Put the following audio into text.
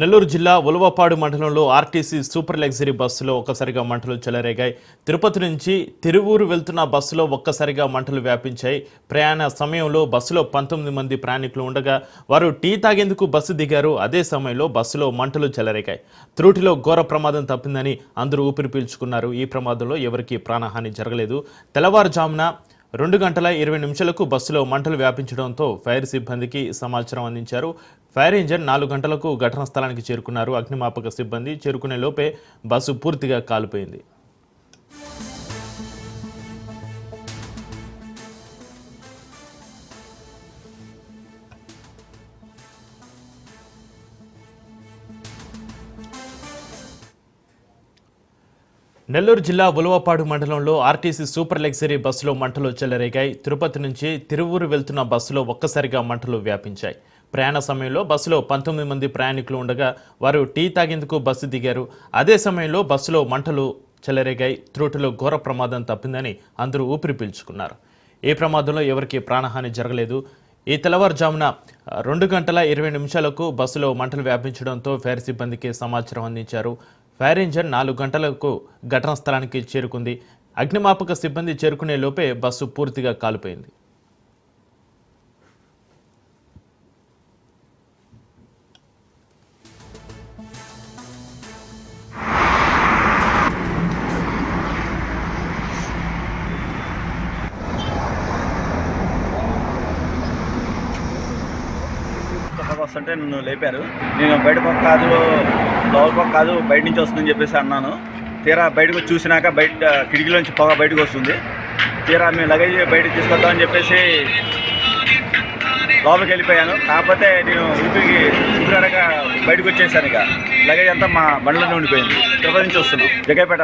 నెల్లూరు జిల్లా ఉలవపాడు మండలంలో RTC super luxury బస్సులో ఒక్కసారిగా మంటలు చెలరేగాయి. తిరుపతి నుంచి తిరువూరు వెళ్తున్న బస్సులో ఒక్కసారిగా మంటలు వ్యాపించాయి. ప్రయాణ సమయంలో బస్సులో 19 మంది ప్రయాణికులు ఉండగా వారు టీ తాగేందుకు బస్సు దిగారు. అదే సమయంలో బస్సులో మంటలు చెలరేగాయి. త్రుటిలో ఘోర ప్రమాదం తప్పిందని అందరూ ఊపిరి పీల్చుకున్నారు. ఈ ప్రమాదంలో ఎవరికీ ప్రాణహాని జరగలేదు. తెల్లవారుజామున 2:20 బస్సులో మంటలు వ్యాపించడంతో ఫైర్ సిబ్బందికి సమాచారం అందించారు. ఫైర్ ఇంజన్ 4 గంటలకు ఘటనా స్థలానికి చేరుకున్నారు. అగ్నిమాపక సిబ్బంది చేరుకునే లోపే బస్సు పూర్తిగా కాలిపోయింది. నెల్లూరు జిల్లా ఉలవపాడు మండలంలో ఆర్టీసీ సూపర్ లగ్జరీ బస్సులో మంటలు చెలరేగాయి. తిరుపతి నుంచి తిరువూరు వెళ్తున్న బస్సులో ఒక్కసారిగా మంటలు వ్యాపించాయి. ప్రయాణ సమయంలో బస్సులో 19 మంది ప్రయాణికులు ఉండగా వారు టీ తాగేందుకు బస్సు దిగారు. అదే సమయంలో బస్సులో మంటలు చెలరేగాయి. త్రుటిలో ఘోర ప్రమాదం తప్పిందని అందరూ ఊపిరి పీల్చుకున్నారు. ఈ ప్రమాదంలో ఎవరికీ ప్రాణహాని జరగలేదు. ఈ తెల్లవారుజామున 2:20 బస్సులో మంటలు వ్యాపించడంతో ఫైర్ సిబ్బందికి సమాచారం అందించారు. ఫైర్ ఇంజన్ 4 గంటలకు ఘటనా స్థలానికి చేరుకుంది. అగ్నిమాపక సిబ్బంది చేరుకునే లోపే బస్సు పూర్తిగా కాలిపోయింది. వస్తుంటే నన్ను లేపారు. నేను బయట పక్క కాదు లోపల పక్క కాదు బయట నుంచి వస్తుందని చెప్పేసి అన్నాను. తీరా బయటకు వచ్చి చూసినాక బయట కిటికీలోంచి పొగ బయటకు వస్తుంది. తీరా మేము లగేజ్ బయటకు తీసుకొద్దామని చెప్పేసి లోపలికి వెళ్ళిపోయాను. కాకపోతే నేను ఊపిరాడక బయటకు వచ్చేసాను. ఇక లగేజ్ అంతా మా బండిలోనే ఉండిపోయింది. తిరుపతి నుంచి వస్తున్నాం జగ్గైపేట.